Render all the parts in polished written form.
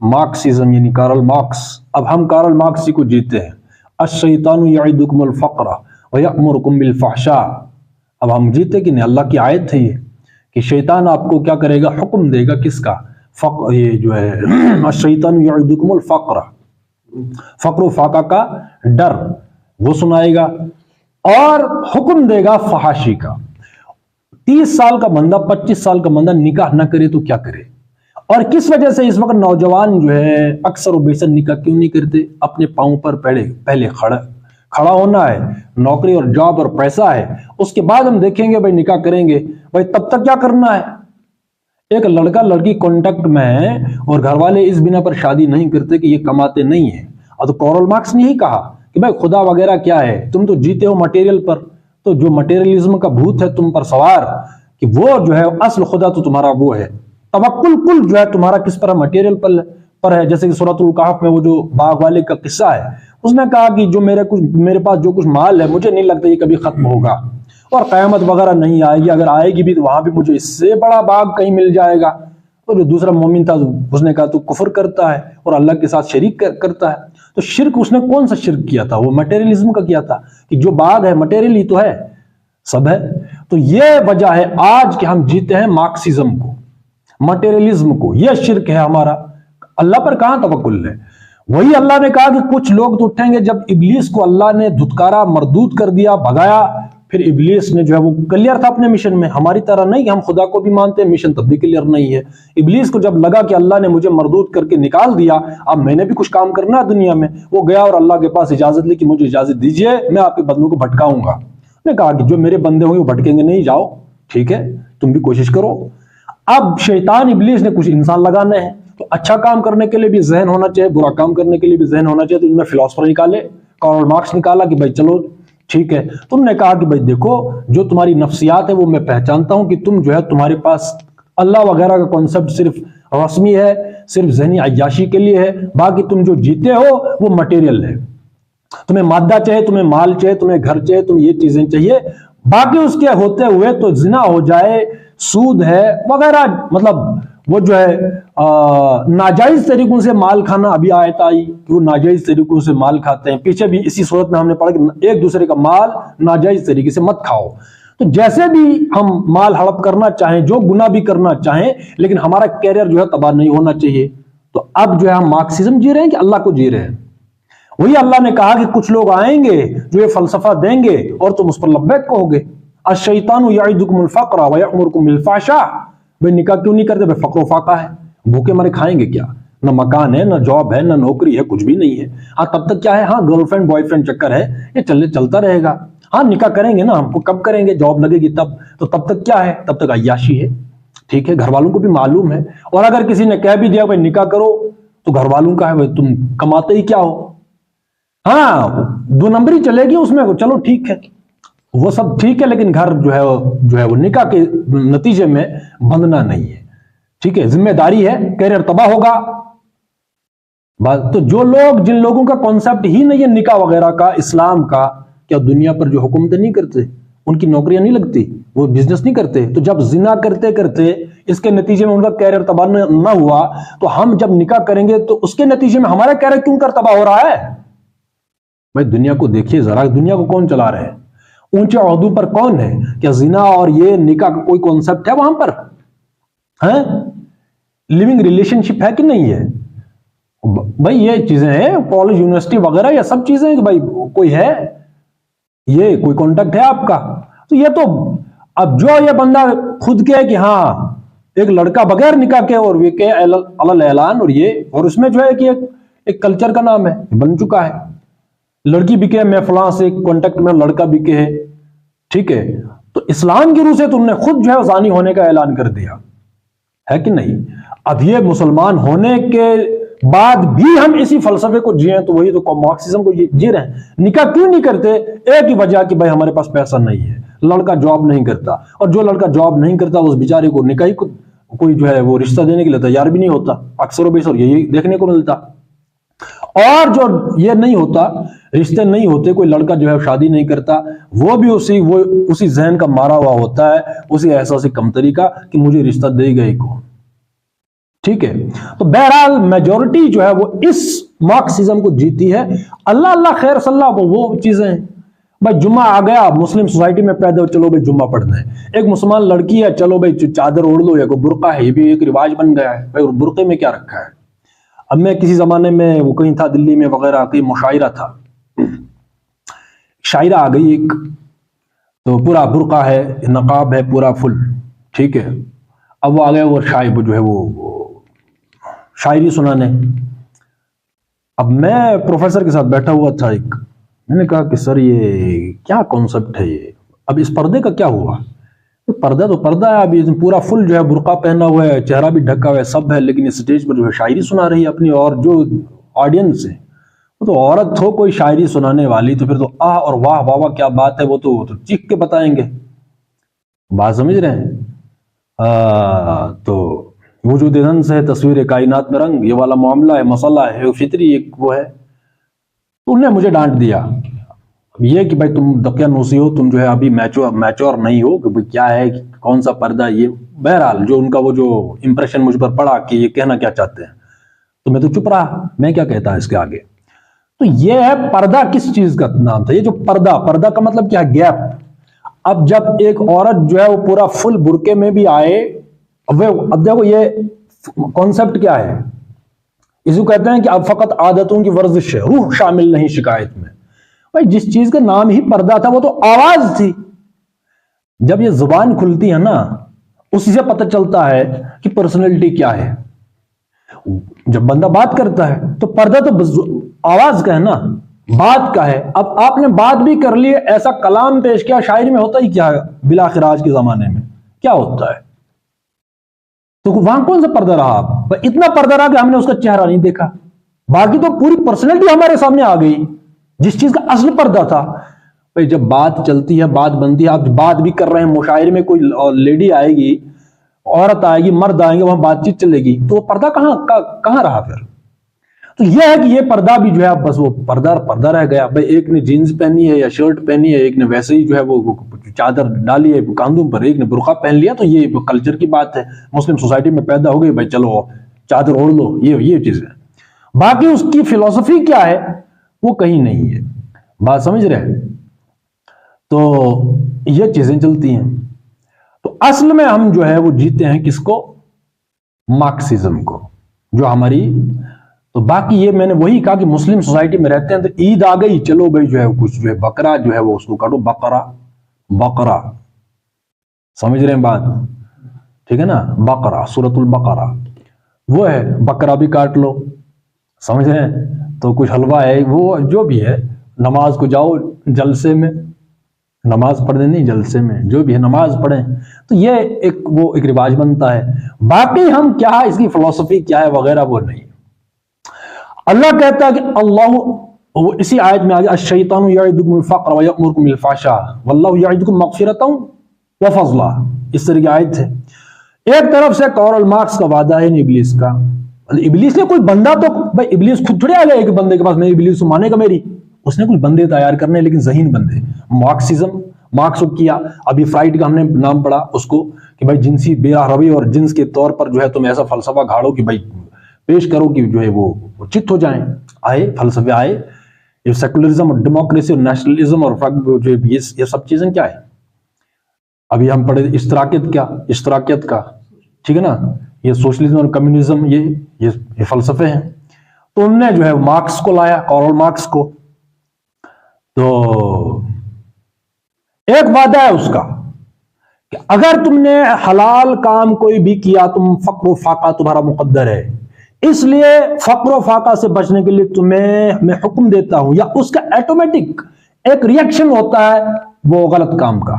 Marxism یعنی Karl Marx. اب ہم کارل مارکس کو جیتے ہیں. الشیطان یعدکم الفقر ویأمرکم بالفحشاء. اب ہم جیتے کہ نہیں؟ اللہ کی آیت ہے یہ کہ شیطان آپ کو کیا کرے گا؟ حکم دے گا کس کا؟ یہ جو ہے الشیطان یعدکم الفقر، فقر و فاقہ کا ڈر وہ سنائے گا اور حکم دے گا فحاشی کا. 30 سال کا بندہ 25 سال کا بندہ نکاح نہ کرے تو کیا کرے؟ اور کس وجہ سے اس وقت نوجوان جو ہے اکثر و بیشتر نکاح کیوں نہیں کرتے؟ اپنے پاؤں پر پہلے کھڑا ہونا ہے، نوکری اور جاب اور پیسہ ہے، اس کے بعد ہم دیکھیں گے بھائی نکاح کریں گے. بھائی تب تک کیا کرنا ہے؟ ایک لڑکا لڑکی کانٹیکٹ میں ہے اور گھر والے اس بنا پر شادی نہیں کرتے کہ یہ کماتے نہیں ہیں. اور تو کارل مارکس نے یہی کہا کہ بھائی خدا وغیرہ کیا ہے، تم تو جیتے ہو مٹیریل پر، تو جو مٹیریلزم کا بھوت ہے تم پر سوار کہ وہ جو ہے اصل خدا تو تمہارا وہ ہے. توکل کل جو ہے تمہارا کس پر ہے؟ مٹیریل پر ہے. جیسے کہ سورۃ الکہف میں وہ جو باغ والے کا قصہ ہے، اس نے کہا کہ جو میرے پاس جو کچھ مال ہے مجھے نہیں لگتا یہ کبھی ختم ہوگا اور قیامت وغیرہ نہیں آئے گی، اگر آئے گی بھی تو وہاں بھی مجھے اس سے بڑا باغ کہیں مل جائے گا. اور جو دوسرا مومن تھا اس نے کہا تو کفر کرتا ہے اور اللہ کے ساتھ شریک کرتا ہے. تو شرک اس نے کون سا شرک کیا تھا؟ وہ مٹیریلزم کا کیا تھا کہ جو باغ ہے مٹیریل ہی تو ہے، سب ہے. تو یہ وجہ ہے آج کہ ہم جیتے ہیں مارکسزم کو، مٹیریلزم کو. یہ شرک ہے ہمارا. اللہ پر کہاں توکل ہے؟ وہی اللہ نے کہا کہ کچھ لوگ تو اٹھیں گے جب ابلیس کو اللہ نے دھتکارا، مردود کر دیا، بھگایا، پھر ابلیس نے جو ہے وہ کلیئر تھا اپنے مشن میں. ہماری طرح نہیں کہ ہم خدا کو بھی مانتے ہیں، مشن تب بھی کلیئر نہیں ہے. ابلیس کو جب لگا کہ اللہ نے مجھے مردود کر کے نکال دیا، اب میں نے بھی کچھ کام کرنا ہے دنیا میں، وہ گیا اور اللہ کے پاس اجازت لی کہ مجھے اجازت دیجئے میں آپ کے بندوں کو بھٹکاؤں گا. نے کہا کہ جو میرے بندے ہوں گے وہ بھٹکیں گے نہیں، جاؤ ٹھیک ہے تم بھی کوشش کرو. اب شیطان ابلیس نے کچھ انسان لگانے ہیں تو اچھا کام کرنے کے لیے بھی ذہن ہونا چاہیے، برا کام کرنے کے لیے بھی ذہن ہونا چاہیے. تو انہوں نے فلاسفر نکالے، کارل مارکس نکالا کہ بھائی چلو ٹھیک ہے. تم نے کہا کہ بھائی دیکھو جو تمہاری نفسیات ہے وہ میں پہچانتا ہوں کہ تم جو ہے تمہارے پاس اللہ وغیرہ کا کانسیپٹ صرف رسمی ہے، صرف ذہنی عیاشی کے لیے ہے، باقی تم جو جیتے ہو وہ مٹیریل ہے. تمہیں مادہ چاہیے، تمہیں مال چاہیے، تمہیں گھر چاہیے، تمہیں یہ چیزیں چاہیے، باقی اس کے ہوتے ہوئے تو زنا ہو جائے، سود ہے وغیرہ، مطلب وہ جو ہے ناجائز طریقوں سے مال کھانا. ابھی آیت آئی کہ وہ ناجائز طریقوں سے مال کھاتے ہیں، پیچھے بھی اسی صورت میں ہم نے پڑھا کہ ایک دوسرے کا مال ناجائز طریقے سے مت کھاؤ. تو جیسے بھی ہم مال ہڑپ کرنا چاہیں، جو گناہ بھی کرنا چاہیں، لیکن ہمارا کیریئر جو ہے تباہ نہیں ہونا چاہیے. تو اب جو ہے ہم مارکسزم جی رہے ہیں کہ اللہ کو جی رہے ہیں. وہی اللہ نے کہا کہ کچھ لوگ آئیں گے جو یہ فلسفہ دیں گے اور تم اس پر لبیک کہو گے. الشیطان یعدکم الفقر ویأمرکم بالفحشاء. بھائی نکاح کیوں نہیں کرتے؟ بھائی فقر و فاقہ ہے، بھوکے مرے کھائیں گے کیا؟ نہ مکان ہے، نہ جاب ہے، نہ نوکری ہے، کچھ بھی نہیں ہے. ہاں تب تک کیا ہے؟ ہاں گرل فرینڈ بوائے فرینڈ چکر ہے، یہ چلتا رہے گا. ہاں نکاح کریں گے نا، ہم کو کب کریں گے؟ جاب لگے گی تب. تو تب تک کیا ہے؟ تب تک عیاشی ہے. ٹھیک ہے، گھر والوں کو بھی معلوم ہے. اور اگر کسی نے کہہ بھی دیا بھائی نکاح کرو تو گھر والوں کا ہے بھائی تم کماتے ہی کیا ہو. ہاں 2 نمبری چلے گی اس میں، چلو ٹھیک ہے وہ سب ٹھیک ہے، لیکن گھر جو ہے وہ نکاح کے نتیجے میں بندنا نہیں ہے. ٹھیک ہے، ذمہ داری ہے، کیریئر تباہ ہوگا. تو جو لوگ، جن لوگوں کا کانسیپٹ ہی نہیں ہے نکاح وغیرہ کا، اسلام کا، کیا دنیا پر جو حکومتیں نہیں کرتے، ان کی نوکریاں نہیں لگتی، وہ بزنس نہیں کرتے؟ تو جب زنا کرتے کرتے اس کے نتیجے میں ان کا کیریئر تباہ نہ ہوا، تو ہم جب نکاح کریں گے تو اس کے نتیجے میں ہمارا کیریئر کیوں کر تباہ ہو رہا ہے؟ بھائی دنیا کو دیکھیے ذرا، دنیا کو کون چلا رہے ہیں؟ اونچے عہدوں پر کون ہے؟ کیا زنا اور یہ نکاح کا کوئی کانسیپٹ ہے وہاں پر؟ ہیں لیونگ ریلیشن شپ ہے کہ نہیں ہے؟ بھائی یہ چیزیں ہیں، کالج یونیورسٹی وغیرہ یہ سب چیزیں کہ بھائی کوئی ہے، یہ کوئی کانٹیکٹ ہے آپ کا؟ تو یہ تو اب جو یہ بندہ خود کہے کہ ہاں ایک لڑکا بغیر نکاح کے اور یہ کہ علی اعلان، اور یہ اور اس میں جو ہے کہ ایک کلچر کا نام ہے بن چکا ہے. لڑکی بھی کہ میں فلاں سے کانٹیکٹ میں، لڑکا بھی کہ ہے. ٹھیک ہے، تو اسلام کی روح سے تم نے خود جو ہے زانی ہونے کا اعلان کر دیا ہے کہ نہیں؟ اب یہ مسلمان ہونے کے بعد بھی ہم اسی فلسفے کو جیے تو وہی تو مارکسزم کو جی رہے ہیں. نکاح کیوں نہیں کرتے؟ ایک ہی وجہ کہ بھائی ہمارے پاس پیسہ نہیں ہے، لڑکا جاب نہیں کرتا، اور جو لڑکا جاب نہیں کرتا اس بیچارے کو نکاح کوئی جو ہے وہ رشتہ دینے کے لیے تیار بھی نہیں ہوتا. اکثر و بیشتر یہی دیکھنے کو ملتا. اور جو یہ نہیں ہوتا، رشتے نہیں ہوتے، کوئی لڑکا جو ہے شادی نہیں کرتا، وہ بھی اسی ذہن کا مارا ہوا ہوتا ہے، اسی احساس کمتری کا کہ مجھے رشتہ دے گا ہی کون. ٹھیک ہے. تو بہرحال میجورٹی جو ہے وہ اس مارکسزم کو جیتی ہے. اللہ اللہ خیر صلی اللہ کو وہ چیزیں ہیں. بھائی جمعہ آ گیا، مسلم سوسائٹی میں پیدا ہو، چلو بھائی جمعہ پڑھنا ہے. ایک مسلمان لڑکی ہے، چلو بھائی چادر اوڑھ لو، یا کوئی برقع ہے، یہ بھی ایک رواج بن گیا ہے. بھائی برقعے میں کیا رکھا ہے؟ اب میں کسی زمانے میں وہ کہیں تھا دلی میں وغیرہ، کہیں مشاعرہ تھا، شاعرہ آ گئی ایک، تو پورا برقع ہے، نقاب ہے پورا فل، ٹھیک ہے. اب وہ آ گیا، وہ شاعر جو ہے وہ شاعری سنانے. اب میں پروفیسر کے ساتھ بیٹھا ہوا تھا، ایک میں نے کہا کہ سر یہ کیا کانسیپٹ ہے یہ؟ اب اس پردے کا کیا ہوا؟ پردہ تو پردہ ہے، اب یہ پورا فل جو ہے برقع پہنا ہوا ہے، چہرہ بھی ڈھکا ہوا ہے، سب ہے، لیکن اسٹیج پر جو ہے شاعری سنا رہی ہے اپنی، اور جو آڈینس ہے وہ تو عورت ہو کوئی شاعری سنانے والی، تو پھر تو آہ اور واہ واہ واہ کیا بات ہے، وہ تو چیخ کے بتائیں گے. بات سمجھ رہے ہیں؟ تو وجود زن سے تصویر کائنات میں رنگ، یہ والا معاملہ ہے، مسئلہ ہے، فطری ایک وہ ہے. تو انہوں نے مجھے ڈانٹ دیا یہ کہ بھائی تم دقیانوسی ہو، تم جو ہے ابھی میچور نہیں ہو کہ بھائی کیا ہے، کون سا پردہ یہ. بہرحال جو ان کا وہ جو امپریشن مجھ پر پڑا کہ یہ کہنا کیا چاہتے ہیں، تو میں تو چپ رہا، میں کیا کہتا اس کے آگے. تو یہ ہے پردہ کس چیز کا نام تھا، یہ جو پردہ کا مطلب کیا ہے؟ گیپ. اب جب ایک عورت جو ہے وہ پورا فل برقعے میں بھی آئے، اب دیکھو یہ کانسیپٹ کیا ہے، اس کو کہتے ہیں کہ اب فقط عادتوں کی ورزش ہے، روح شامل نہیں شکایت میں. بھائی جس چیز کا نام ہی پردہ تھا وہ تو آواز تھی. جب یہ زبان کھلتی ہے نا، اسی سے پتہ چلتا ہے کہ پرسنالٹی کیا ہے. جب بندہ بات کرتا ہے تو پردہ تو آواز کا ہے نا، بات کا ہے. اب آپ نے بات بھی کر لی، ایسا کلام پیش کیا، شاعری میں ہوتا ہی کیا ہے بالآخر آج کے زمانے میں کیا ہوتا ہے؟ تو وہاں کون سا پردہ رہا؟ آپ اتنا پردہ رہا کہ ہم نے اس کا چہرہ نہیں دیکھا، باقی تو پوری پرسنالٹی ہمارے سامنے آ گئی، جس چیز کا اصل پردہ تھا. بھائی جب بات چلتی ہے، بات بنتی ہے، آپ بات بھی کر رہے ہیں، مشاعرے میں کوئی لیڈی آئے گی، عورت آئے گی، مرد آئیں گے، وہاں بات چیت چلے گی، تو وہ پردہ کہاں رہا پھر؟ تو یہ ہے کہ یہ پردہ بھی جو ہے بس وہ پردہ رہ گیا. بھائی ایک نے جینز پہنی ہے یا شرٹ پہنی ہے، ایک نے ویسے ہی جو ہے وہ چادر ڈالی ہے کاندھوں پر، ایک نے برقع پہن لیا، تو یہ کلچر کی بات ہے، مسلم سوسائٹی میں پیدا ہو گئی، بھائی چلو چادر اوڑھ لو، یہ چیز ہے. باقی اس کی فلسفی کیا ہے وہ کہیں نہیں ہے. بات سمجھ رہے؟ تو یہ چیزیں چلتی ہیں. تو اصل میں ہم جو ہے وہ جیتے ہیں کس کو؟ مارکسزم کو، جو ہماری. تو باقی یہ میں نے وہی کہا کہ مسلم سوسائٹی میں رہتے ہیں تو عید آ گئی، چلو بھائی جو ہے کچھ جو ہے بکرا جو ہے وہ اس کو کاٹو، بقرہ سمجھ رہے ہیں بات؟ ٹھیک ہے نا، بقرہ، سورۃ البقرہ وہ ہے، بکرا بھی کاٹ لو، سمجھ رہے ہیں؟ تو کچھ حلوہ ہے، وہ جو بھی ہے، نماز کو جاؤ جلسے میں، نماز پڑھنے نہیں جلسے میں، جو بھی ہے نماز پڑھیں. تو یہ ایک رواج بنتا ہے. باقی ہم کیا ہے، اس کی فلسفی کیا ہے وغیرہ وہ نہیں. اللہ کہتا ہے کہ اللہ، اسی آیت میں آگے، الشیطان یعدکم الفقر ویأمرکم بالفحشاء واللہ یعدکم مغفرۃ وفضلا، اس طرح کی آیت ہے. ایک طرف سے کارل مارکس کا وعدہ ہے ابلیس کا. ابلیس نے کوئی بندہ تو، بھائی ابلیس خود تھوڑی آ گیا ایک بندے کے پاس میں ابلیس کو مانے گا میری، اس نے کوئی بندے تیار کرنے، لیکن ذہین بندے. مارکس کیا. ابھی فرائڈ کا ہم نے نام پڑھا اس کو کہ بھائی جنسی بے روی اور جنس کے طور پر جو ہے تم ایسا فلسفہ گھاڑو کہ بھائی پیش کرو کہ جو ہے وہ چت ہو جائیں. آئے فلسفے آئے، یہ سیکولرزم اور ڈیموکریسی اور نیشنلزم اور جو یہ سب چیزیں کیا ہے. ابھی ہم پڑھے اشتراکیت کا، ٹھیک ہے نا، یہ سوشلزم اور کمیونزم، یہ فلسفے ہیں. تو انہوں نے جو ہے مارکس کو لایا، کارل مارکس کو. تو ایک وعدہ ہے اس کا کہ اگر تم نے حلال کام کوئی بھی کیا، تم فقر و فاقہ تمہارا مقدر ہے، اس لیے فقر و فاقہ سے بچنے کے لیے تمہیں میں حکم دیتا ہوں، یا اس کا ایٹومیٹک ایک ریئیکشن ہوتا ہے وہ غلط کام کا.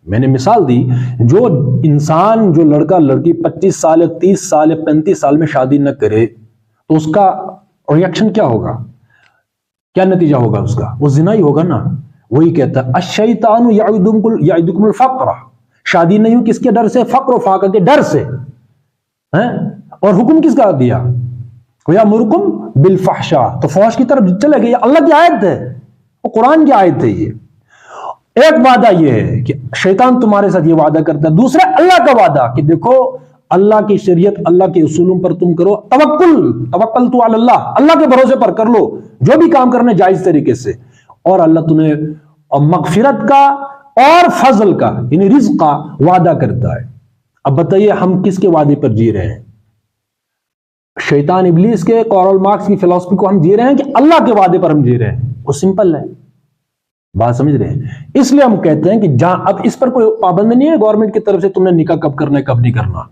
میں نے مثال دی، جو انسان، جو لڑکا لڑکی 25 سال 30 سال 35 سال میں شادی نہ کرے تو اس کا ریئیکشن کیا ہوگا، کیا نتیجہ ہوگا اس کا؟ وہ زنا ہی ہوگا نا. وہی کہتا ہے الشیطان یعدکم الفقر، شادی نہیں ہو کس کے ڈر سے؟ فقر و فاقہ کے ڈر سے. اور حکم کس کا دیا؟ وَيَأْمُرُكُمْ بِالْفَحْشَاءِ، تو فحش کی طرف چلے گئے. یہ اللہ کی آیت ہے، وہ قرآن کی آیت ہے. یہ ایک وعدہ یہ ہے کہ شیطان تمہارے ساتھ یہ وعدہ کرتا ہے. دوسرا اللہ کا وعدہ کہ دیکھو اللہ کی شریعت اللہ کے اصولوں پر تم کرو توکلت علی اللہ، اللہ کے بھروسے پر کر لو جو بھی کام کرنے جائز طریقے سے، اور اللہ تمہیں مغفرت کا اور فضل کا یعنی رزق کا وعدہ کرتا ہے۔ اب بتائیے ہم کس کے وعدے پر جی رہے ہیں؟ شیطان ابلیس کے کارل مارکس کی فلسفی کو ہم جی رہے ہیں کہ اللہ کے وعدے پر ہم جی رہے ہیں؟ وہ سمپل ہے، بات سمجھ رہے ہیں؟ اس لیے ہم کہتے ہیں کہ جہاں اب اس پر کوئی پابند نہیں ہے گورنمنٹ کی طرف سے تم نے نکاح کب کرنا ہے کب نہیں کرنا،